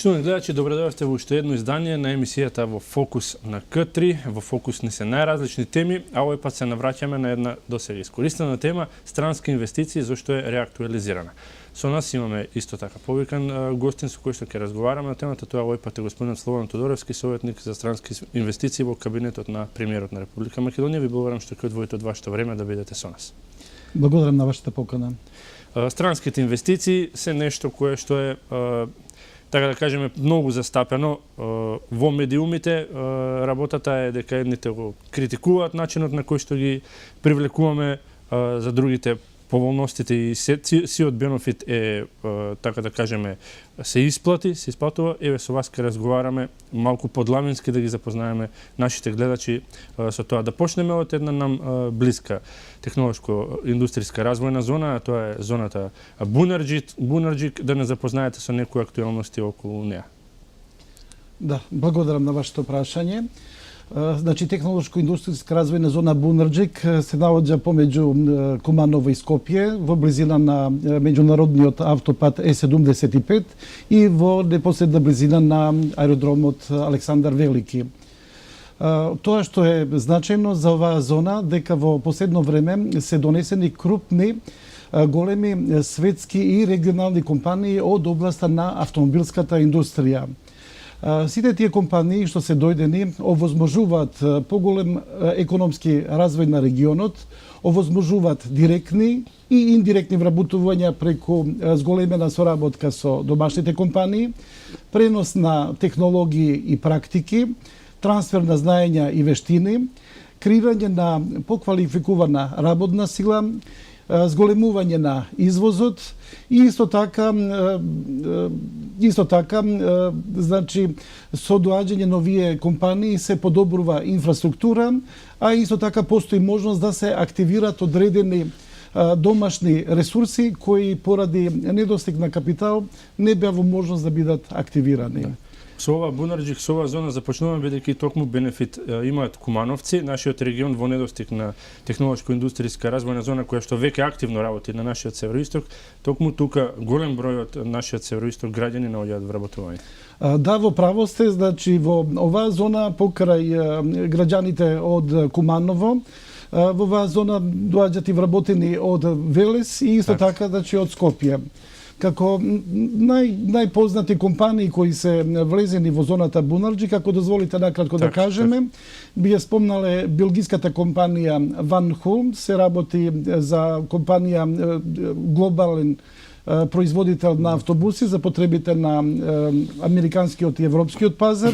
Почитувани гледачи, добре дојавте во уште едно издание на емисијата во Фокус на К3. Во Фокус не се најразлични теми, а овој пат се навраќаме на една досега искористена тема странски инвестиции, зашто е реактуализирана. Со нас имаме исто така повикан гостин со кој што ќе разговараме на темата. Тоа овој пат е господин Слободан Тодоревски, советник за странски инвестиции во кабинетот на премиерот на Република Македонија. Ви благодарам што ќе одвоите од вашето време да бидете со нас. Благодарам на вашата покана. Странските инвестиции се нешто кое што е така да кажеме многу застапено во медиумите. Работата е дека едните го критикуваат начинот на кој што ги привлекуваме, за другите поволностите и сиот бенефит е, така да кажеме, се исплатува. Еве со вас ќе разговараме малку подламински да ги запознаеме нашите гледачи со тоа. Да почнеме од една нам блиска технолошко-индустријска развојна зона, а тоа е зоната Бунарџик, да не запознаете со некои актуелности околу неа. Да, благодарам на вашето прашање. Значи, технолошко-индустријска развојна зона Бунарџик се наоѓа помеѓу Куманово и Скопје, во близина на меѓународниот автопат Е75 и во непосредна близина на аеродромот Александар Велики. Тоа што е значајно за оваа зона, дека во последно време се донесени крупни, големи светски и регионални компании од областа на автомобилската индустрија. Сите тие компании што се дојдени овозможуваат поголем економски развој на регионот, овозможуваат директни и индиректни вработувања преку зголемена соработка со домашните компании, пренос на технологии и практики, трансфер на знаења и вештини, креирање на поквалификувана работна сила, зголемување на извозот и исто така значи со доаѓање на овие компании се подобрува инфраструктура, а исто така постои можност да се активираат одредени домашни ресурси кои поради недостиг на капитал не беа во можност да бидат активирани. Со ова Бунарџик, со оваа зона започнуваме бидејќи токму бенефит имаат кумановци, нашиот регион во недостиг на технолошко-индустријска развојна зона која што веќе активно работи на нашиот североисток, токму тука голем број од нашиот североисток граѓани наоѓаат вработување. Да, во право сте, значи во оваа зона покрај граѓаните од Куманово, во оваа зона доаѓаат и вработени од Велес и исто така значи од Скопје. Како најпознати компании кои се влезени во зоната Бунарџик, ако дозволите накратко да кажеме, би ја спомнале белгиската компанија Ван Холм, се работи за компанија глобален производител на автобуси за потребите на американскиот и европскиот пазар.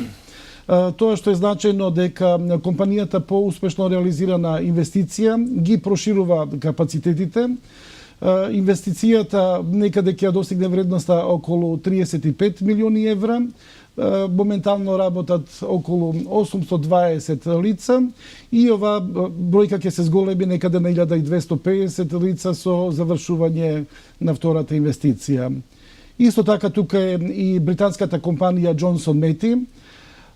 Тоа што е значајно дека компанијата по успешно реализирана инвестиција ги проширува капацитетите. Инвестицијата некаде ќе достигне вредноста околу 35 милиони евра. Моментално работат околу 820 лица и ова бројка ќе се зголеми некаде на 1250 лица со завршување на втората инвестиција. Исто така тука е и британската компанија Джонсон Мети.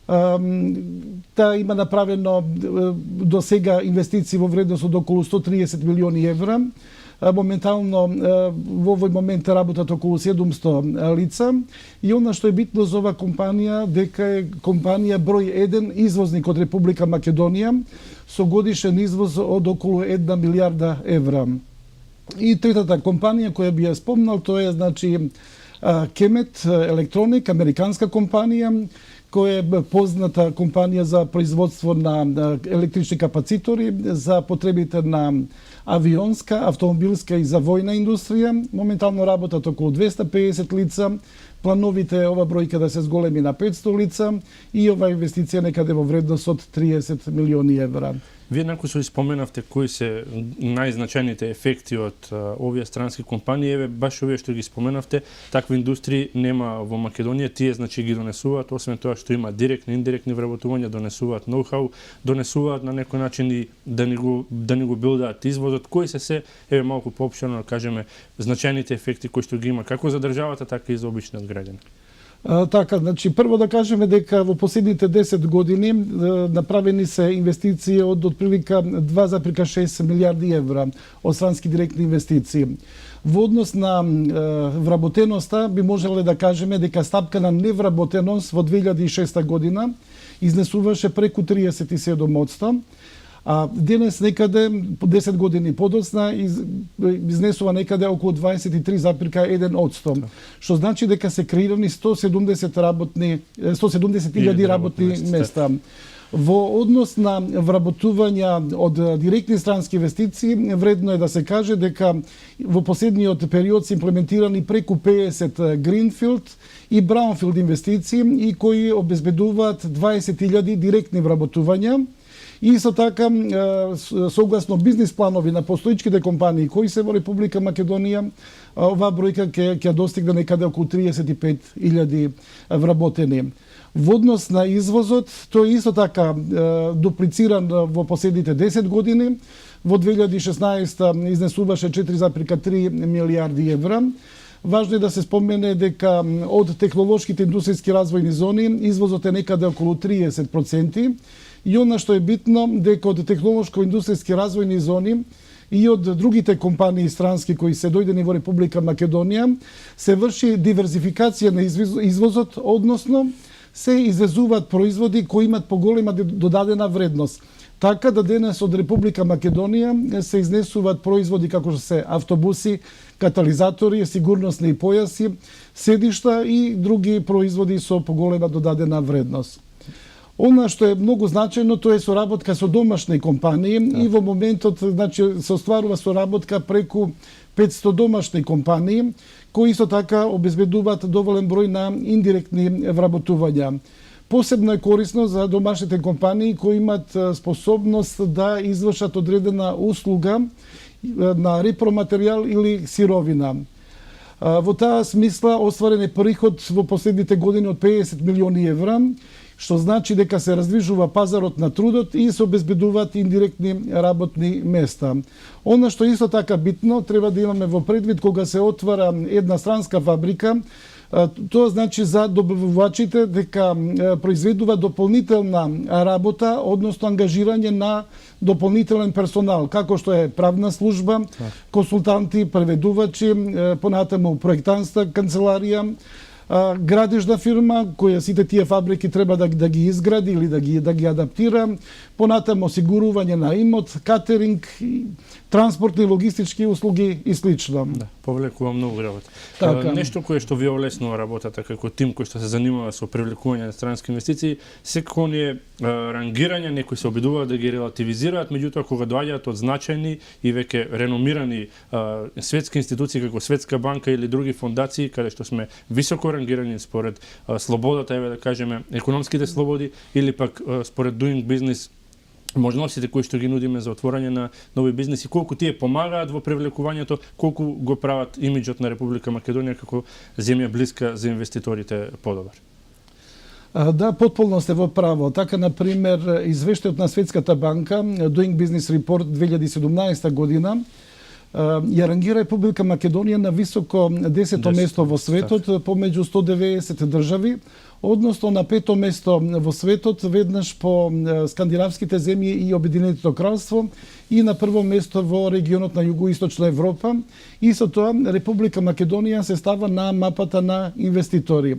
Таа има направено до сега инвестиции во вредност од околу 130 милиони евра. Моментално во овој момент работат околу 700 лица и она што е битно за оваа компанија дека е компанија број 1 извозник од Република Македонија со годишен извоз од околу 1 милијарда евра. И третата компанија која би ја спомнал, тоа е значи Кемет Електроник, американска компанија, која е позната компанија за производство на електрични капацитори за потребите на авионска, автомобилска и за војна индустрија. Моментално работат околу 250 лица. Плановите ова бројка да се зголеми на 500 лица и ова инвестиција некаде во вредност од 30 милиони евра. Вие накусо споменавте кои се најзначајните ефекти од овие странски компании. Еве баш овие што ги споменавте, такви индустрии нема во Македонија. Тие значи ги донесуваат, освен тоа што има директни и индиректни вработувања, донесуваат ноу-хау, донесуваат на некој начин и да ни го билдаат извозот. Кои се еве малку поопширно да кажеме значајните ефекти кои што ги има како за државата, така и за обичниот граѓанин? Така, значи прво да кажеме дека во последните 10 години направени се инвестиции од отприлика 2,6 милиарди евра од странски директни инвестиции. Во однос на вработеноста би можеле да кажеме дека стапка на невработеност во 2006 година изнесуваше преку 37%, а денес некаде 10 години подоцна изнесува некаде околу 23,1%, што значи дека се креирани 170.000 работни места. Во однос на вработување од директни странски инвестиции, вредно е да се каже дека во последниот период се имплементирани преку 50 Greenfield и Brownfield инвестиции и кои обезбедуваат 20.000 директни вработувања. И исто така, согласно бизнис планови на постоичките компании кои се во Република Македонија, оваа бројка ќе достигне некаде околу 35.000 вработени. Во однос на извозот, тој исто така дуплициран во последните 10 години. Во 2016 изнесуваше 4,3 милиарди евра. Важно е да се спомене дека од технолошките индустријски развојни зони извозот е некаде околу 30%. И она што е битно, дека од технолошко-индустријски развојни зони и од другите компании странски кои се дојдени во Република Македонија се врши диверзификација на извозот, односно се извезуваат производи кои имат поголема додадена вредност. Така да денес од Република Македонија се изнесуваат производи како што се автобуси, катализатори, сигурносни појаси, седишта и други производи со поголема додадена вредност. Она што е многу значајно, тоа е соработка со домашни компании и во моментот значи се остварува соработка преку 500 домашни компании кои исто така обезбедуваат доволен број на индиректни вработувања. Посебно е корисно за домашните компании кои имаат способност да извршат одредена услуга на репроматеријал или сировина. Во таа смисла остварен е приход во последните години од 50 милиони евра, што значи дека се раздвижува пазарот на трудот и се обезбедуваат индиректни работни места. Она што исто така битно, треба да имаме во предвид кога се отвара една странска фабрика, тоа значи за добавувачите дека произведува дополнителна работа, односно ангажирање на дополнителен персонал, како што е правна служба, консултанти, преведувачи, понатаму проектантска канцеларија, градежна фирма, која сите тие фабрики треба да ги изгради или да ги адаптира, понатаму осигурување на имот, катеринг, транспортни, логистички услуги и слично. Да, повлекува многу работа. Така. Нешто кое што ви олеснува работата како тим кој што се занимава со привлекување на странски инвестиции, секако оние рангирања некои се обидуваат да ги релативизираат, меѓутоа кога доаѓаат од значајни и веќе реномирани светски институции како Светска банка или други фондации каде што сме високо рангирани според слободата, еве да кажеме, економските слободи или пак според doing business можностите кои што ги нудиме за отворање на нови бизнеси, колку тие помагаат во привлекувањето, колку го прават имиџот на Република Македонија како земја блиска за инвеститорите подобар. Да, потполно сте во право. Така, например, извештајот на Светската банка, Doing Business Report 2017 година, ја рангира Република Македонија на високо 10-то место во светот помеѓу 190 држави, односно на 5-то место во светот, веднаш по скандинавските земји и Обединетото кралство и на прво место во регионот на Југоисточна Европа. И со тоа Република Македонија се става на мапата на инвеститори.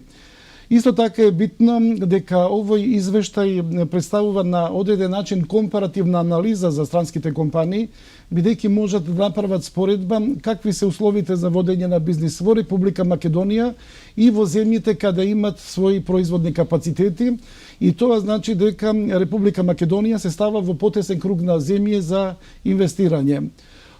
Исто така е битно дека овој извештај представува на одреден начин компаративна анализа за странските компании, бидејќи можат да направат споредба какви се условите за водење на бизнис во Република Македонија и во земјите каде имат своји производни капацитети, и тоа значи дека Република Македонија се става во потесен круг на земји за инвестирање.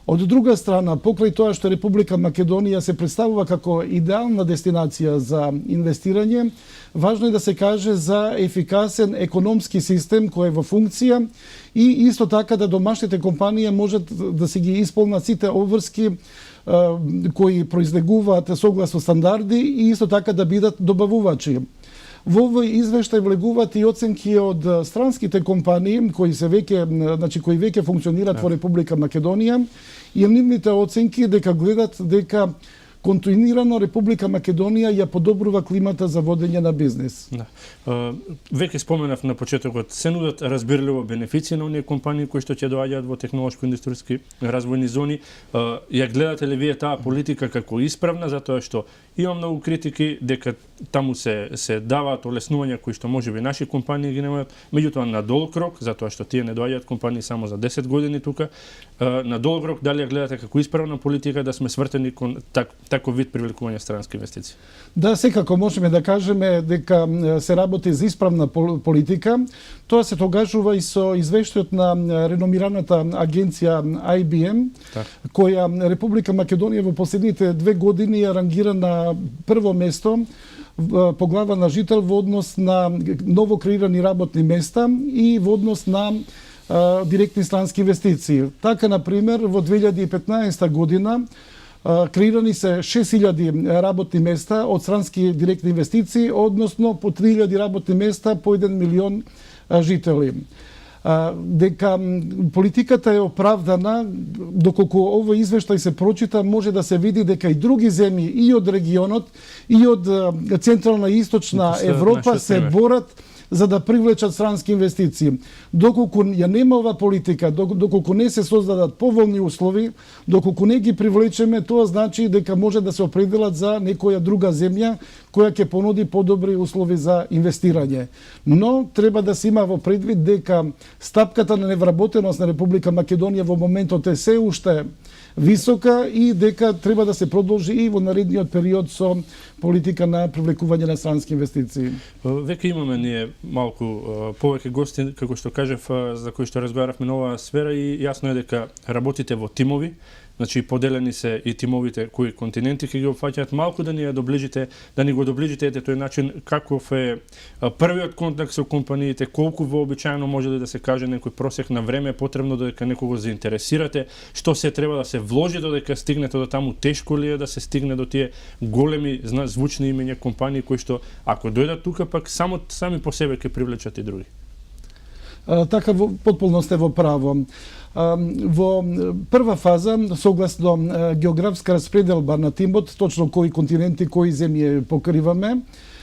Од друга страна, покрај тоа што Република Македонија се представува како идеална дестинација за инвестирање, важно е да се каже за ефикасен економски систем кој е во функција и исто така да домашните компании можат да се ги исполнат сите обврски кои произлегуваат согласно стандарди и исто така да бидат добавувачи. Во овој извештај влегуваат и оценки од странските компании кои веќе функционираат во Република Македонија и нивните оценки дека гледат дека континуирано Република Македонија ја подобрува климата за водење на бизнис. Да. Веќе споменав на почетокот, се нудат разбирливо бенефиции на оние компании кои што ќе доаѓаат во технолошко-индустријски развојни зони. Ја гледате ли вие таа политика како исправна, затоа што има многу критики дека таму се даваат олеснувања кои што можеби наши компании ги немаат, меѓутоа на долг рок, затоа што тие не доаѓаат компании само за 10 години тука, на долг рок дали ја гледате како исправна политика да сме свртени кон таков вид привлекување странски инвестиции? Да, секако можеме да кажеме дека се работи за исправна политика. Тоа се тогажува и со извештајот на реномираната агенција IBM, која Република Македонија во последните 2 години ја рангира на прво место по глава на жител во однос на ново креирани работни места и во однос на директни странски инвестиции. Така, например, во 2015 година креирани се 6000 работни места од странски директни инвестиции, односно по 3000 работни места по 1 милион жители. Дека политиката е оправдана, доколку овој извештај се прочита, може да се види дека и други земји и од регионот и од Централна и Источна Европа се борат за да привлечат странски инвестиции. Доколку ја нема ова политика, доколку не се создадат поволни услови, доколку не ги привлечеме, тоа значи дека може да се определат за некоја друга земја која ќе понуди подобри услови за инвестирање. Но треба да се има во предвид дека стапката на невработеност на Република Македонија во моментот е се уште висока и дека треба да се продолжи и во наредниот период со политика на привлекување на странски инвестиции. Веќе имаме ние малку повеќе гости, како што кажав, за кои што разговаравме на оваа сфера и јасно е дека работите во тимови. Значи поделени се и тимовите кои континенти ќе ги опфаќаат, малку да ни го доближите тој начин каков е првиот контакт со компаниите, колку вообичаено може да се каже некој просек на време е потребно додека некого заинтересирате, што се треба да се вложи додека стигнете до таму, тешко ли е да се стигне до тие големи звучни имења компании кои што ако дојдат тука пак сами по себе ќе привлечат и други. Така потполно сте во право. Во прва фаза, согласно географска распределба на тимот, точно кои континенти, кои земји покриваме,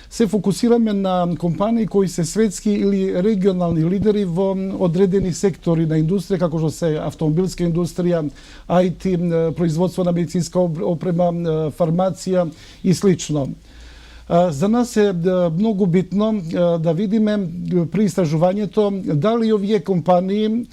се фокусираме на компании кои се светски или регионални лидери во одредени сектори на индустрија, како што се автомобилска индустрија, IT, производство на медицинска опрема, фармација и слично. За нас е многу битно да видиме при истражувањето дали овие компании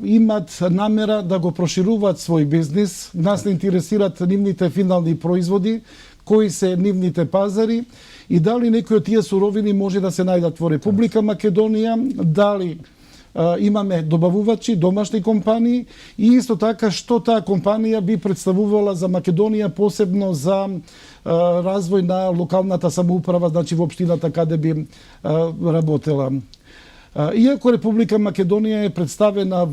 имат намера да го прошируваат свој бизнис. Нас не интересираат нивните финални производи, кои се нивните пазари и дали некои од тие суровини може да се најдат во Република Македонија, дали имаме добавувачи, домашни компании и исто така што таа компанија би представувала за Македонија, посебно за развој на локалната самоуправа, значи во општината каде би работела. Иако Република Македонија е представена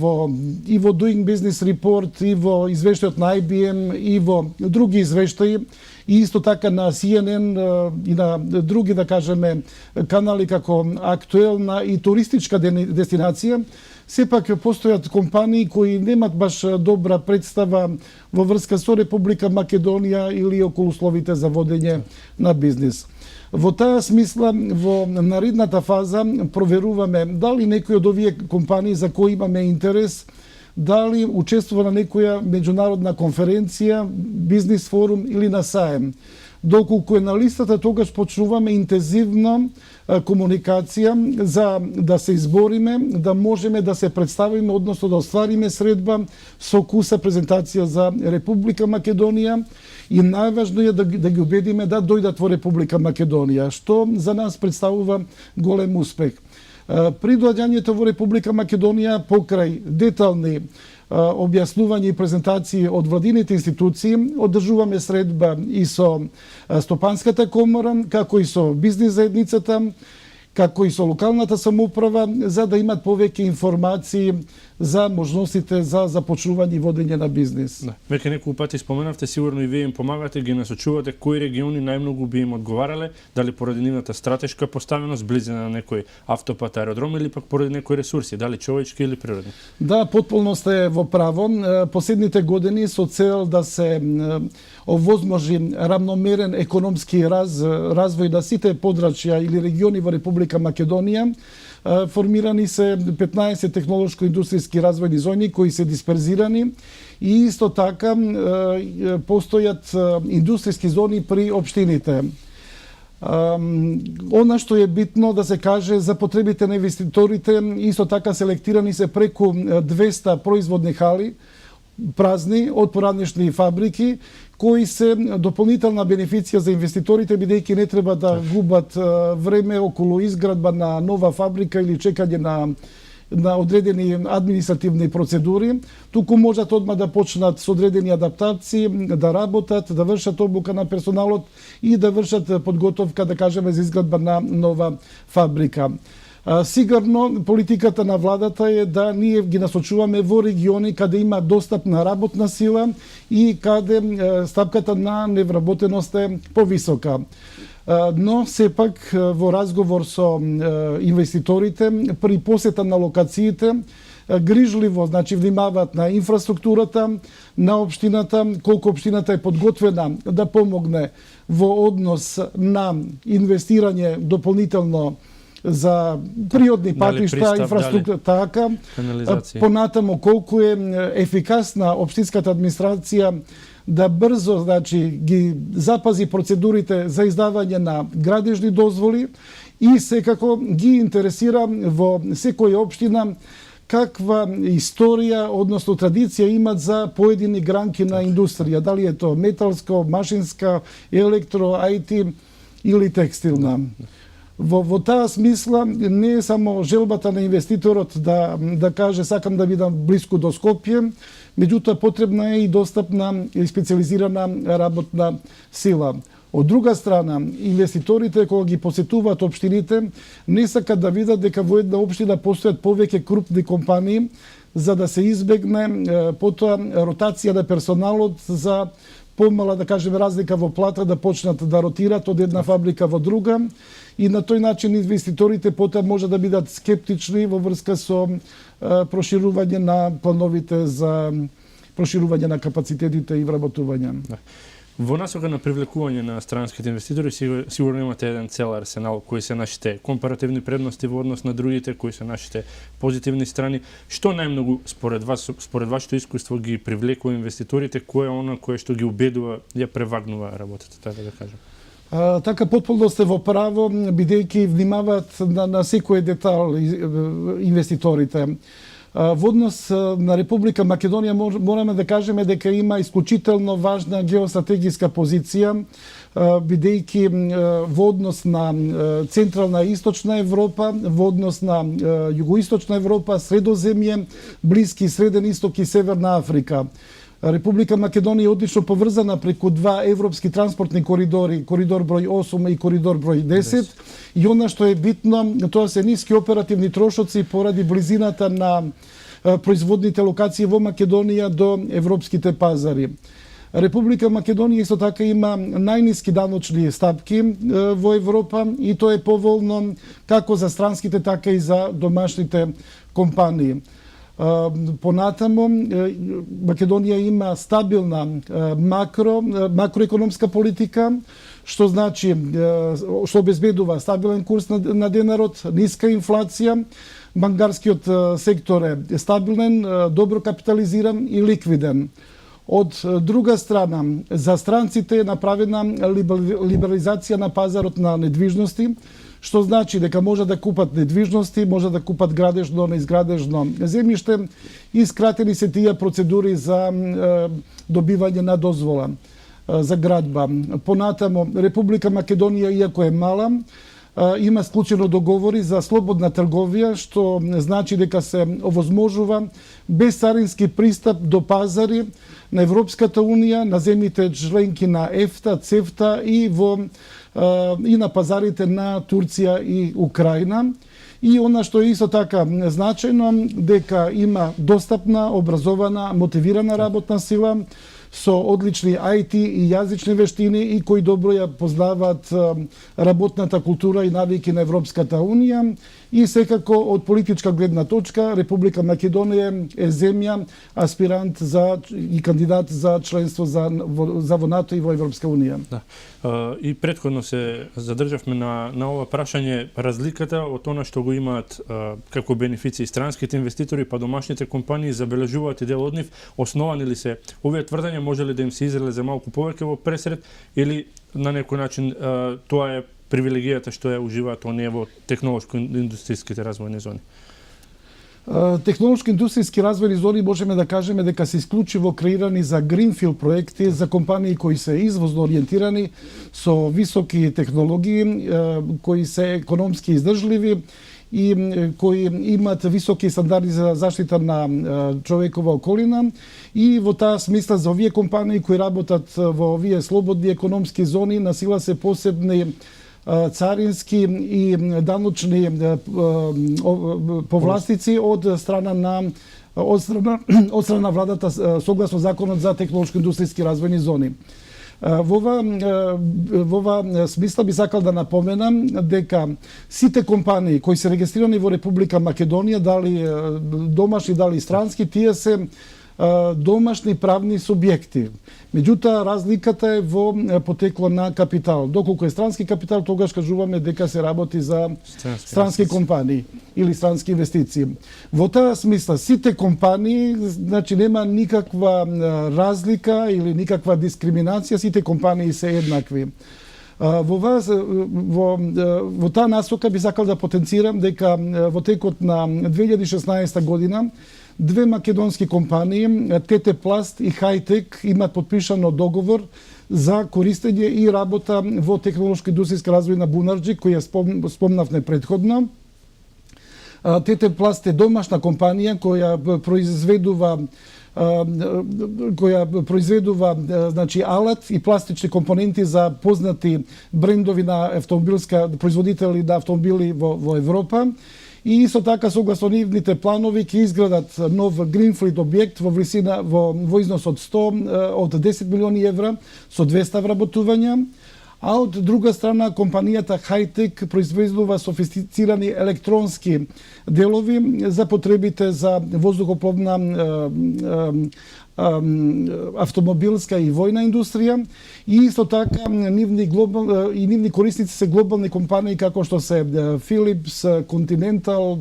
и во Doing Business Report, и во извештајот на IBM, и во други извештаи, и исто така на CNN и на други, да кажеме, канали како актуелна и туристичка дестинација, сепак постојат компании кои немат баш добра представа во врска со Република Македонија или околу условите за водење на бизнис. Во таа смисла, во наредната фаза проверуваме дали некои од овие компании за кои имаме интерес, дали учествува на некоја меѓународна конференција, бизнис форум или на саем. Доколку е на листата, тогаш почнуваме интензивно комуникација за да се избориме, да можеме да се представиме, односно да оствариме средба со куса презентација за Република Македонија и најважно е да ги убедиме да дојдат во Република Македонија, што за нас представува голем успех. При доаѓањето во Република Македонија, покрај детални објаснувања и презентации од владините институции, одржуваме средба и со Стопанската комора, како и со бизнис заедницата, како и со локалната самоуправа, за да имат повеќе информации за можностите за започнување и водење на бизнис. Да. Веќе неколку пати споменавте, сигурно и вие им помагате, ги насочувате кои региони најмногу би им одговарале, дали поради нивната стратешка поставеност, близина на некој автопат, аеродром или пак поради некои ресурси, дали човечки или природни? Да, потполно сте во право. Последните години со цел да се овозможи рамномерен економски развој на сите подрачја или региони во Република Македонија, формирани се 15 технолошко-индустријски развојни зони кои се дисперзирани и исто така постојат индустријски зони при општините. Она што е битно да се каже за потребите на инвеститорите, исто така селектирани се преку 200 производни хали, празни од поранешни фабрики, кои се дополнителна бенефиција за инвеститорите, бидејќи не треба да губат време околу изградба на нова фабрика или чекање на одредени административни процедури, туку можат одма да почнат со одредени адаптации, да работат, да вршат обука на персоналот и да вршат подготовка, да кажеме, за изградба на нова фабрика. Сигурно политиката на владата е да ние ги насочуваме во региони каде има достап на работна сила и каде стапката на невработеност е повисока. Но сепак во разговор со инвеститорите при посета на локациите грижливо, значи внимаваат на инфраструктурата на општината, колку општината е подготвена да помогне во однос на инвестирање дополнително за природни патишта, инфраструктура, така, понатамо колку е ефикасна општинската администрација да брзо, значи, ги запази процедурите за издавање на градежни дозволи и секако ги интересира во секоја општина каква историја, односно традиција имат за поедини гранки на индустрија, дали е то металско, машинска, електро, IT или текстилна. Во таа смисла не е само желбата на инвеститорот да каже сакам да бидам блиску до Скопје, меѓутоа потребна е и достапна и специализирана работна сила. Од друга страна, инвеститорите кога ги посетуваат општините не сакат да видат дека во една општина постојат повеќе крупни компании за да се избегне потоа ротација на персоналот за помала, да кажеме, разлика во плата, да почнат да ротират од една фабрика во друга и на тој начин инвеститорите потоа може да бидат скептични во врска со проширување на плановите за проширување на капацитетите и вработување. Во насока на привлекување на странските инвеститори сигурно имате еден цел арсенал, кои се нашите компаративни предности во однос на другите, кои се нашите позитивни страни. Што најмногу според вас, според вашето искуство ги привлекува инвеститорите, кое е она кое што ги убедува, ја превагнува работата, така да кажем? Така потполно сте во право, бидејќи внимаваат на секој детал инвеститорите. Во однос на Република Македонија мораме да кажеме дека има исклучително важна геостратегиска позиција, бидејќи во однос на Централна и Источна Европа, во однос на Југоисточна Европа, Средоземје, Блиски, Среден Исток и Северна Африка. Република Македонија е одлично поврзана преку два европски транспортни коридори, коридор број 8 и коридор број 10. И она што е битно, тоа се ниски оперативни трошоци поради близината на производните локации во Македонија до европските пазари. Република Македонија исто така има најниски даночни стапки во Европа и тоа е поволно како за странските, така и за домашните компании. Понатамо, Македонија има стабилна макроекономска политика, што значи, што обезбедува стабилен курс на денарот, ниска инфлација, банкарскиот сектор е стабилен, добро капитализиран и ликвиден. Од друга страна, за странците е направена либерализација на пазарот на недвижности, што значи дека може да купат недвижности, може да купат градежно, неизградежно земјиште и скратени се тие процедури за добивање на дозвола за градба. Понатамо, Република Македонија, иако е мала, има склучено договори за слободна трговија, што значи дека се овозможува безцарински пристап до пазари на Европската унија, на земјите членки на ЕФТА, ЦЕФТА и во и на пазарите на Турција и Украина. И она што е исто така значајно, дека има достапна, образована, мотивирана работна сила со одлични IT и јазични вештини и кои добро ја познаваат работната култура и навики на Европската Унија. И секако од политичка гледна точка Република Македонија е земја аспирант и кандидат за членство во НАТО и во Европска Унија. Да. И претходно се задржавме на ова прашање, разликата од она што го имаат како бенефиции странските инвеститори па домашните компании, забележуваат и дел од нив, основани ли се овие тврдења, може ли да им се изреле за малку повеќе во пресред, или на некој начин тоа е привилегијата што ја уживаат оние во технолошко-индустријските развојни зони? Технолошко-индустријски развојни зони можеме да кажеме дека се исклучиво креирани за гринфилд проекти, за компании кои се извозно ориентирани со високи технологии, кои се економски издржливи и кои имаат високи стандарди за заштита на човекова околина. И во таа смисла за овие компании кои работат во овие слободни економски зони, на сила се посебни царински и даночни повластици од страна на владата согласно законот за технолошко-индустријски развојни зони. Во ова смисла би сакал да напоменам дека сите компании кои се регистрирани во Република Македонија, дали домашни, дали странски, тие се домашни правни субјекти. Меѓутоа, разликата е во потекло на капитал. Доколку е странски капитал, тогаш кажуваме дека се работи за странски компании или странски инвестиции. Во таа смисла, сите компании, значи нема никаква разлика или никаква дискриминација, сите компании се еднакви. Во таа насока би сакал да потенцирам дека во текот на 2016 година две македонски компании, ТТ Пласт и Хайтек, имаат подпишано договор за користење и работа во технолошко-индустријска развој на Бунарџик, кој ја спомнавме претходно. ТТ Пласт е домашна компанија која произведува значи алат и пластични компоненти за познати брендови на производители на автомобили во Европа. И исто така, согласно нивните планови, ќе изградат нов гринфилд објект во износ од 10 милиони евра со 200 вработувања. А од друга страна, компанијата Хайтек произведува софистицирани електронски делови за потребите за воздухопловна, автомобилска и војна индустрија. И исто така, нивни корисници се глобални компании како што се Philips, Continental,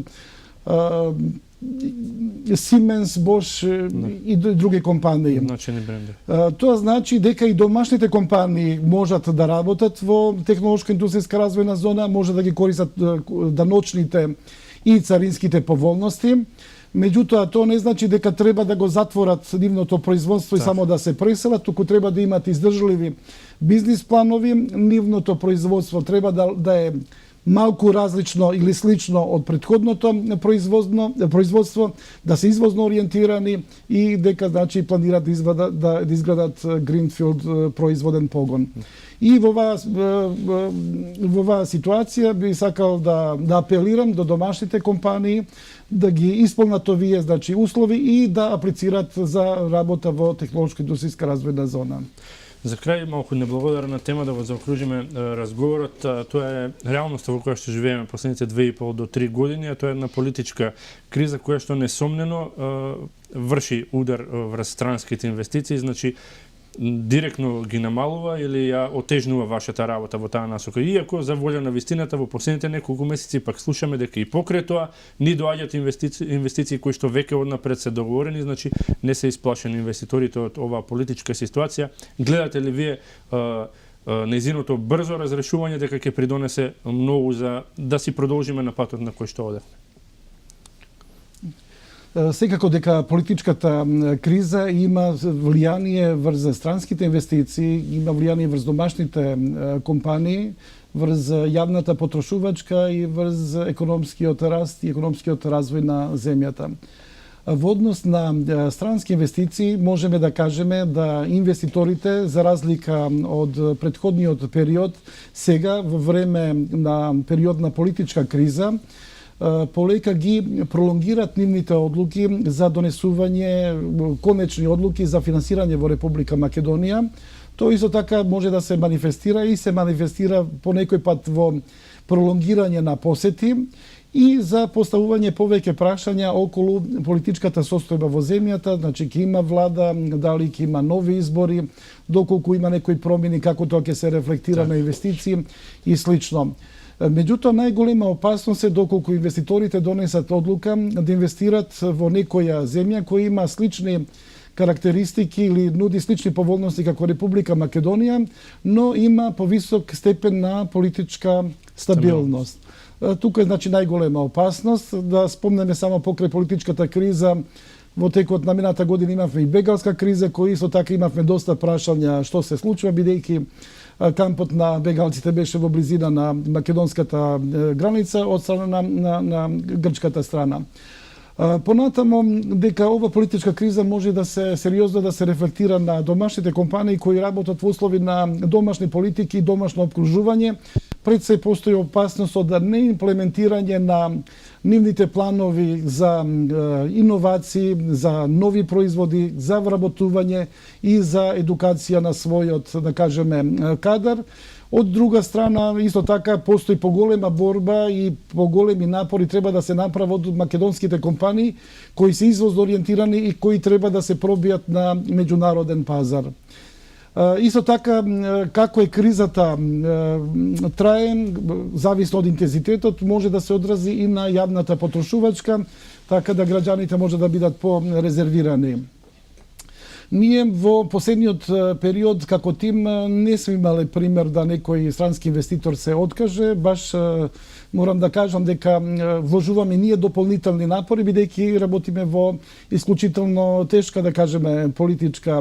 Siemens, Bosch и други компании. Значени бренди. Тоа значи дека и домашните компании можат да работат во технолошко-индустријска развојна зона, може да ги користат даночните и царинските поволности. Меѓутоа, тоа не значи дека треба да го затворат нивното производство и само да се преселат, туку треба да имат издржливи бизнис планови. Нивното производство треба да е малку различно или слично од претходното производство, да се извозно ориентирани и дека значи планираат да изградат гринфилд производен погон. И во оваа ситуација би сакал да апелирам до домашните компании да ги исполнат овие значи услови и да аплицираат за работа во технолошко-индустријска развојна зона. За крај, малку неблагодарна тема да го заокружиме разговорот. Тоа е реалноста во која што живееме последните 2,5 до 3 години, а тоа е една политичка криза која што несомнено врши удар врз странските инвестиции, значи директно ги намалува или ја отежнува вашата работа во таа насока. Иако за волја на вистината во последните неколку месеци пак слушаме дека и покрај тоа ни доаѓаат инвестиции кои што веќе однапред се договорени, значи не се исплашени инвеститорите од оваа политичка ситуација. Гледате ли вие нејзиното брзо разрешување дека ќе придонесе многу за да си продолжиме на патот на кој што одевме? Секако дека политичката криза има влијание врз странските инвестиции, има влијание врз домашните компании, врз јавната потрошувачка и врз економскиот раст и економскиот развој на земјата. Во однос на странски инвестиции можеме да кажеме да инвеститорите, за разлика од претходниот период, сега во време на период на политичка криза, полека ги пролонгираат нивните одлуки за донесување конечни одлуки за финансирање во Република Македонија. Тоа исто така може да се манифестира и се манифестира по некој пат во пролонгирање на посети и за поставување повеќе прашања околу политичката состојба во земјата, значи ќе има влада, дали ќе има нови избори, доколку има некои промени, како тоа ќе се рефлектира на инвестиции и слично. Меѓутоа, најголема опасност е доколку инвеститорите донесат одлука да инвестират во некоја земја која има слични карактеристики или нуди слични поволности како Република Македонија, но има повисок степен на политичка стабилност. Тука е значи најголема опасност. Да спомнеме само покрај политичката криза, во текот на мината година имавме и бегалска криза, која исто така имавме доста прашања што се случува, бидејќи кампот на бегалците беше во близина на македонската граница од страна на грчката страна. Понатамо, дека ова политичка криза може да се сериозно да се рефлектира на домашните компании кои работат во услови на домашни политики и домашно обкружување, пред се постои опасност од неимплементирање на нивните планови за иновации, за нови производи, за вработување и за едукација на својот, да кажеме, кадар. Од друга страна, исто така, постои поголема борба и поголеми напори треба да се направат од македонските компании кои се извозно ориентирани и кои треба да се пробијат на меѓународен пазар. Исто така, како е кризата трае, зависно од интензитетот, може да се одрази и на јавната потрошувачка, така да граѓаните може да бидат по-резервирани. Ние во последниот период како тим не сме имале пример да некој странски инвеститор се откаже, баш морам да кажам дека вложуваме ние дополнителни напори, бидејќи работиме во исклучително тешка, да кажеме, политичка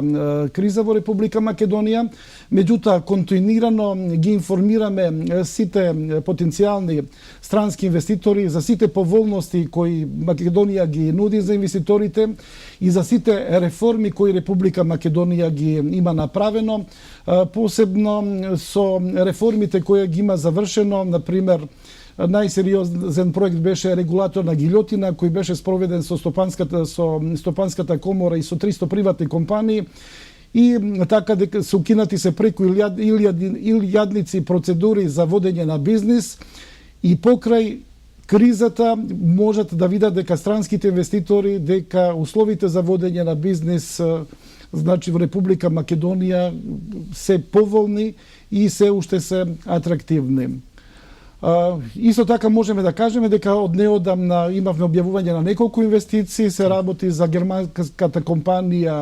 криза во Република Македонија. Меѓутоа, континуирано ги информираме сите потенцијални странски инвеститори за сите поволности кои Македонија ги нуди за инвеститорите и за сите реформи кои Република Македонија ги има направено, посебно со реформите кои ги има завршено, например, најсериозен проект беше регулаторна гилјотина кој беше спроведен со стопанската комора и со 300 приватни компании и така дека се укинати се преку илјадници процедури за водење на бизнис и покрај кризата можат да видат дека странските инвеститори, дека условите за водење на бизнис значи во Република Македонија се поволни и се уште се атрактивни. Исто така можеме да кажеме дека од неодамна имавме објавување на неколку инвестиции, се работи за германската компанија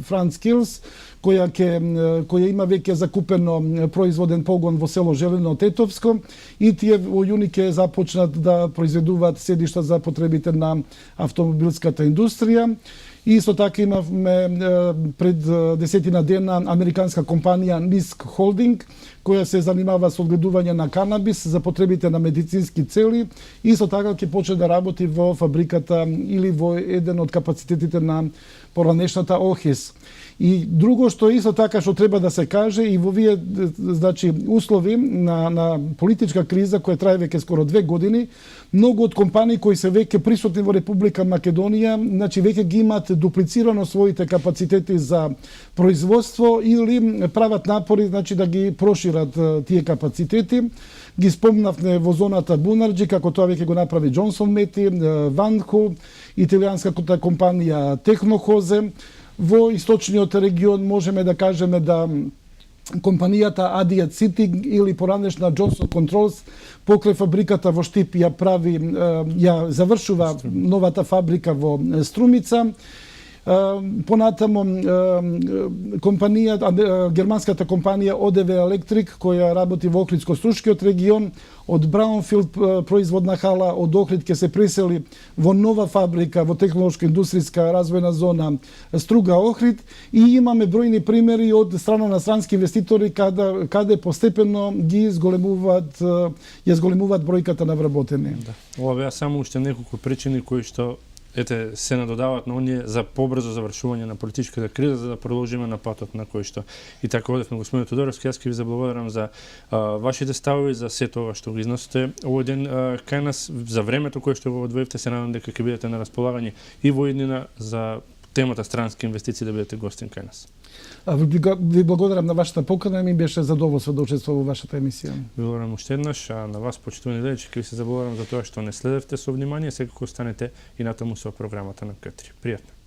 Францкилс, која има веќе закупено производен погон во село Желено Тетовско и тие во јуни ќе започнат да произведуваат седишта за потребите на автомобилската индустрија. И исто така имавме пред 10 дена американска компанија NISC Holding, која се занимава со одгледување на канабис за потребите на медицински цели. Исто така ќе почне да работи во фабриката или во еден од капацитетите на поранешната ОХИС. И друго што исто така што треба да се каже и во овие значи услови на политичка криза која трае веќе скоро 2 години, многу од компании кои се веќе присутни во Република Македонија, значи веќе ги имаат дуплицирано своите капацитети за производство или прават напори значи да ги прошират тие капацитети. Ги спомнавме во зоната Бунарџи, како тоа веќе го направи Джонсон Мети, Ванху, италијанската компанија Технохозе. Во источниот регион можеме да кажеме да компанијата Adient City или поранешна Johnson Controls покрај фабриката во Штип ја завршува новата фабрика во Струмица. Понатамо германската компанија ОДВ Electric, која работи во Охридско-Струшкиот регион, од Браунфилд производна хала од Охрид ќе се пресели во нова фабрика во технолошко-индустријска развојна зона Струга Охрид и имаме бројни примери од страна на странски инвеститори каде постепено ги ја зголемуваат бројката на вработени. Да. Ова беа само уште неколку причини кои што се надодаваат на оние за побрзо завршување на политичката криза, за да продолжиме на патот на кој што и така одевме. Господин Тодоровски, јас ќе ви заблагодарам за вашите ставови, за сето ова што го износите овој ден кај нас, за времето кое што го одвоивте. Се надам дека ќе бидете на располагање и во иднина за темата странски инвестиции, да бидете гостин кај нас. Ви благодарам на вашата покана, ми беше задоволство да учествувам во вашата емисија. Ви благодарам уште еднаш, а на вас, почитувани гледачи, ќе ви се заблагодарам за тоа што не следевте со внимание, секако останете и натаму со програмата на К3. Пријатно.